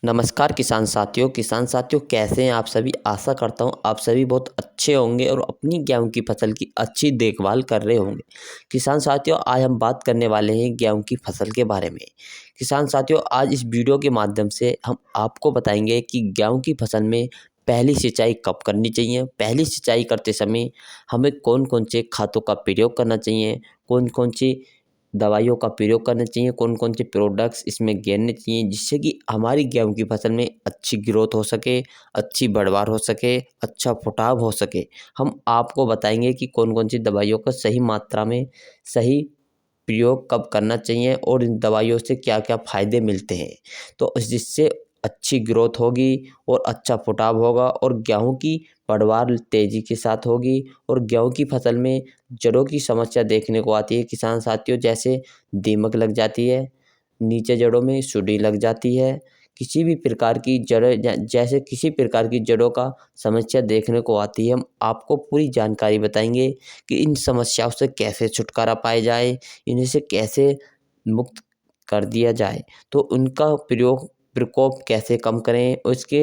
नमस्कार किसान साथियों कैसे हैं आप सभी। आशा करता हूँ आप सभी बहुत अच्छे होंगे और अपनी गेहूं की फसल की अच्छी देखभाल कर रहे होंगे। किसान साथियों आज हम बात करने वाले हैं गेहूं की फसल के बारे में। किसान साथियों आज इस वीडियो के माध्यम से हम आपको बताएंगे कि गेहूं की फसल में पहली सिंचाई कब करनी चाहिए, पहली सिंचाई करते समय हमें कौन कौन से खादों का प्रयोग करना चाहिए, कौन कौन सी दवाइयों का प्रयोग करना चाहिए, कौन-कौन से प्रोडक्ट्स इसमें गेरने चाहिए जिससे कि हमारी गेहूँ की फसल में अच्छी ग्रोथ हो सके, अच्छी पैदावार हो सके, अच्छा फुटाव हो सके। हम आपको बताएँगे कि कौन-कौन सी दवाइयों का सही मात्रा में सही प्रयोग कब करना चाहिए और इन दवाइयों से क्या-क्या फ़ायदे मिलते हैं। तो जिससे अच्छी ग्रोथ होगी और अच्छा फुटाव होगा और गेहूँ की पैदावार तेज़ी के साथ होगी और गेहूँ की फसल में जड़ों की समस्या देखने को आती है किसान साथियों, जैसे दीमक लग जाती है, नीचे जड़ों में सुंडी लग जाती है, किसी भी प्रकार की जड़ें जैसे किसी प्रकार की जड़ों का समस्या देखने को आती है। हम आपको पूरी जानकारी बताएँगे कि इन समस्याओं से कैसे छुटकारा पाया जाए, इन्हीं से कैसे मुक्त कर दिया जाए, तो उनका प्रकोप कैसे कम करें, उसके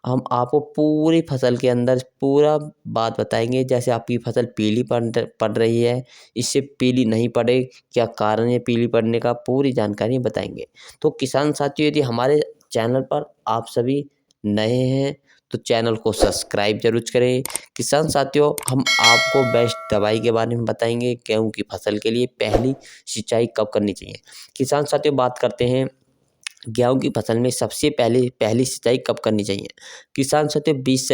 हम आपको पूरी फसल के अंदर पूरा बात बताएँगे। जैसे आपकी फसल पीली पड़ रही है, इससे पीली नहीं पड़े, क्या कारण है पीली पड़ने का, पूरी जानकारी बताएँगे। तो किसान साथियों यदि हमारे चैनल पर आप सभी नए हैं, तो चैनल को सब्सक्राइब ज़रूर करें। किसान साथियों हम आपको बेस्ट दवाई के बारे में बताएँगे, गेहूँ की फसल के लिए पहली सिंचाई कब करनी चाहिए। किसान साथियों बात करते हैं गेहूँ की फसल में सबसे पहले पहली सिंचाई कब करनी चाहिए। किसान साथियों 20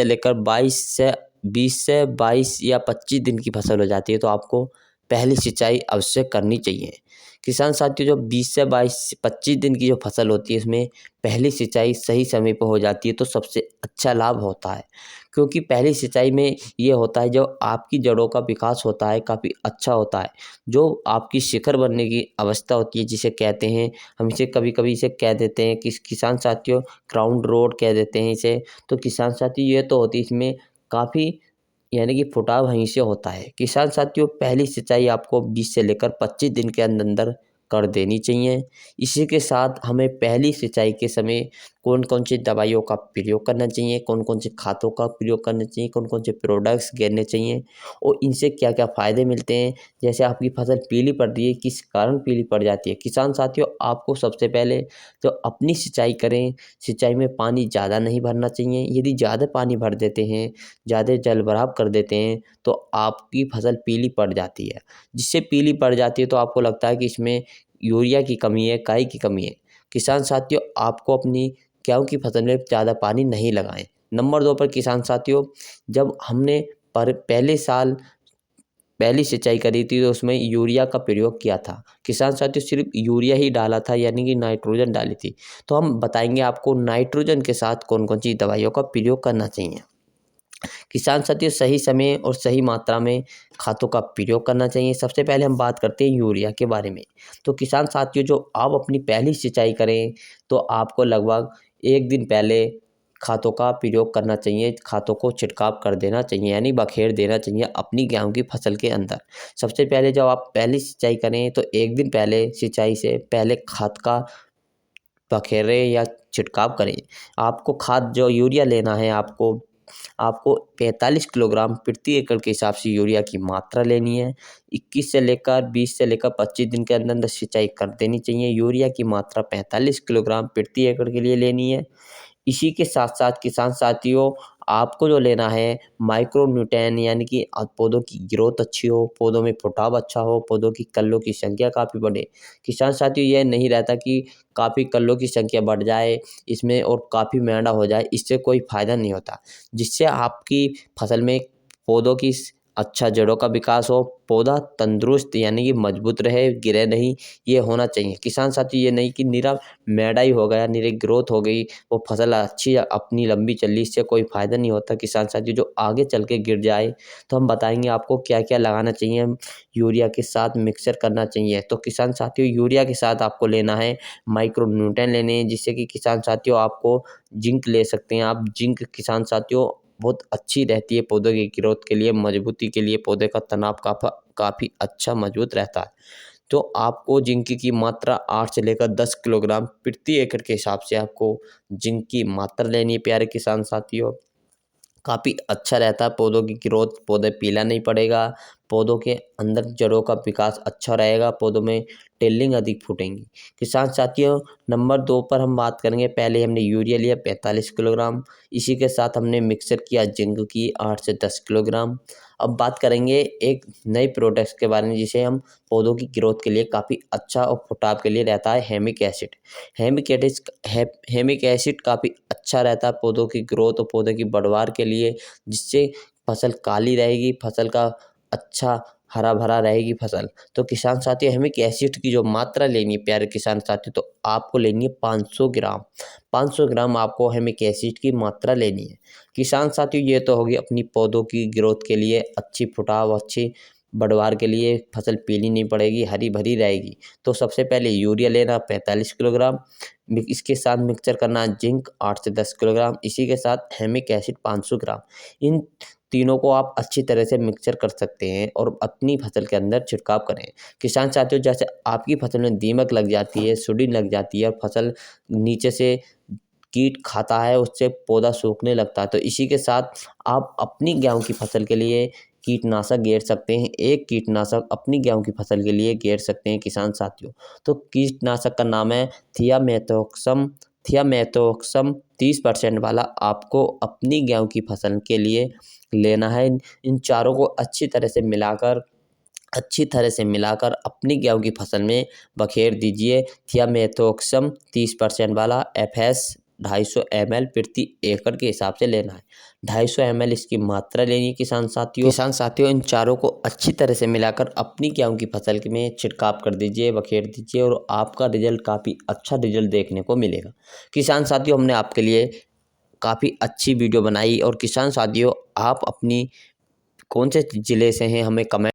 से 22 या 25 दिन की फसल हो जाती है तो आपको पहली सिंचाई अवश्य करनी चाहिए। किसान साथियों जो 20 से 25 दिन की जो फसल होती है इसमें पहली सिंचाई सही समय पर हो जाती है तो सबसे अच्छा लाभ होता है। क्योंकि पहली सिंचाई में ये होता है जो आपकी जड़ों का विकास होता है काफ़ी अच्छा होता है। जो आपकी शिखर बनने की अवस्था होती है जिसे कहते हैं, हम इसे कभी-कभी इसे कह देते हैं कि किसान साथियों क्राउन रोड कह देते हैं इसे। तो किसान साथी ये तो होती है इसमें काफ़ी यानी कि फुटाव वहीं से होता है। किसान साथियों पहली सिंचाई आपको 20 से लेकर 25 दिन के अंदर-अंदर कर देनी चाहिए। इसी के साथ हमें पहली सिंचाई के समय कौन-कौन सी दवाइयों का प्रयोग करना चाहिए, कौन-कौन से खादों का प्रयोग करना चाहिए, कौन-कौन से प्रोडक्ट्स गेरने चाहिए और इनसे क्या-क्या फ़ायदे मिलते हैं। जैसे आपकी फसल पीली पड़ रही है, किस कारण पीली पड़ जाती है? किसान साथियों आपको सबसे पहले तो अपनी सिंचाई करें, सिंचाई में पानी ज़्यादा नहीं भरना चाहिए। यदि ज़्यादा पानी भर देते हैं, ज़्यादा जलभराव कर देते हैं, तो आपकी फसल पीली पड़ जाती है। जिससे पीली पड़ जाती है तो आपको लगता है कि इसमें यूरिया की कमी है, काई की कमी है। किसान साथियों आपको अपनी गेहूँ की फसल में ज़्यादा पानी नहीं लगाएँ। नंबर 2 पर किसान साथियों जब हमने पहले साल पहली सिंचाई करी थी तो उसमें यूरिया का प्रयोग किया था। किसान साथियों सिर्फ़ यूरिया ही डाला था यानी कि नाइट्रोजन डाली थी। तो हम बताएँगे आपको नाइट्रोजन के साथ कौन-कौन सी दवाइयों का प्रयोग करना चाहिए। किसान साथियों सही समय और सही मात्रा में खादों का प्रयोग करना चाहिए। सबसे पहले हम बात करते हैं यूरिया के बारे में। तो किसान साथियों जो आप अपनी पहली सिंचाई करें तो आपको लगभग 1 दिन पहले खादों का प्रयोग करना चाहिए, खादों को छिड़काव कर देना चाहिए यानी बखेर देना चाहिए अपनी गेहूँ की फसल के अंदर। सबसे पहले जब आप पहली सिंचाई करें तो 1 दिन पहले सिंचाई से पहले खाद का बखेरें या छिड़काव करें। आपको खाद जो यूरिया लेना है आपको आपको 45 किलोग्राम प्रति एकड़ के हिसाब से यूरिया की मात्रा लेनी है। 21 से लेकर 20 से लेकर 25 दिन के अंदर-अंदर सिंचाई कर देनी चाहिए। यूरिया की मात्रा 45 किलोग्राम प्रति एकड़ के लिए लेनी है। इसी के साथ-साथ किसान साथियों आपको जो लेना है माइक्रो न्यूट्रिएंट यानी कि पौधों की ग्रोथ अच्छी हो, पौधों में फुटाव अच्छा हो, पौधों की कलियों की संख्या काफ़ी बढ़े। किसान साथियों ये नहीं रहता कि काफ़ी कलियों की संख्या बढ़ जाए इसमें और काफ़ी मैदा हो जाए, इससे कोई फ़ायदा नहीं होता। जिससे आपकी फसल में पौधों की अच्छा जड़ों का विकास हो, पौधा तंदुरुस्त यानी कि मजबूत रहे, गिरे नहीं, ये होना चाहिए। किसान साथी ये नहीं कि निरा मैदा ही हो गया, निरी ग्रोथ हो गई, वो फसल अच्छी अपनी लंबी चली, इससे कोई फ़ायदा नहीं होता। किसान साथी जो आगे चल के गिर जाए, तो हम बताएँगे आपको क्या-क्या लगाना चाहिए, यूरिया के साथ मिक्सचर करना चाहिए। तो किसान साथियों यूरिया के साथ आपको लेना है माइक्रो न्यूट्रिएंट लेने हैं, जिससे कि किसान साथियों आपको जिंक ले सकते हैं आप। जिंक किसान साथियों बहुत अच्छी रहती है पौधों की ग्रोथ के लिए, मजबूती के लिए, पौधे का तनाव काफ़ी अच्छा मजबूत रहता है। तो आपको जिंक की मात्रा 8 से लेकर 10 किलोग्राम प्रति एकड़ के हिसाब से आपको जिंक की मात्रा लेनी है प्यारे किसान साथियों। काफ़ी अच्छा रहता है पौधों की ग्रोथ, पौधे पीला नहीं पड़ेगा, पौधों के अंदर जड़ों का विकास अच्छा रहेगा, पौधों में टेलिंग अधिक फूटेंगी। किसान साथियों, नंबर 2 पर हम बात करेंगे। पहले हमने यूरिया लिया 45 किलोग्राम, इसी के साथ हमने मिक्सर किया जिंक की 8 से 10 किलोग्राम। अब बात करेंगे एक नए प्रोडक्ट्स के बारे में जिसे हम पौधों की ग्रोथ के लिए काफ़ी अच्छा और फुटाव के लिए रहता है हेमिक एसिड। हेमिक एसिड काफ़ी अच्छा रहता है पौधों की ग्रोथ और पौधों की बढ़वार के लिए, जिससे फसल काली रहेगी, फसल का अच्छा हरा भरा रहेगी फसल। तो किसान साथियों, हेमिक एसिड की जो मात्रा लेनी है प्यारे किसान साथियों, तो आपको लेनी है 500 ग्राम। 500 ग्राम आपको हेमिक एसिड की मात्रा लेनी है। किसान साथियों, ये तो होगी अपनी पौधों की ग्रोथ के लिए, अच्छी फुटाव, अच्छी बढ़वार के लिए, फसल पीली नहीं पड़ेगी, हरी भरी रहेगी। तो सबसे पहले यूरिया लेना 45 किलोग्राम, इसके साथ मिक्सचर करना जिंक 8 से 10 किलोग्राम, इसी के साथ हेमिक एसिड 500 ग्राम। इन तीनों को आप अच्छी तरह से मिक्सचर कर सकते हैं और अपनी फसल के अंदर छिड़काव करें। किसान साथियों, जैसे आपकी फसल में दीमक लग जाती है, सुंडी लग जाती है और फसल नीचे से कीट खाता है, उससे पौधा सूखने लगता है, तो इसी के साथ आप अपनी गेहूं की फसल के लिए कीटनाशक गेर सकते हैं। एक कीटनाशक अपनी गेहूं की फसल के लिए गेर सकते हैं किसान साथियों। तो कीटनाशक का नाम है थियामेथोक्सम। थियामेथोक्सम 30% वाला आपको अपनी गेहूं की फसल के लिए लेना है। इन चारों को अच्छी तरह से मिलाकर अपनी गेहूं की फसल में बखेर दीजिए। थियामेथोक्सम 30% वाला FS 250 ml प्रति एकड़ के हिसाब से लेना है। 250 ml इसकी मात्रा लेनी है किसान साथियों। इन चारों को अच्छी तरह से मिलाकर अपनी गेहूं की फसल में छिड़काव कर दीजिए, बखेर दीजिए और आपका रिजल्ट काफ़ी अच्छा रिजल्ट देखने को मिलेगा। किसान साथियों, हमने आपके लिए काफ़ी अच्छी वीडियो बनाई और किसान साथियों, आप अपनी कौन से ज़िले से हैं हमें कमेंट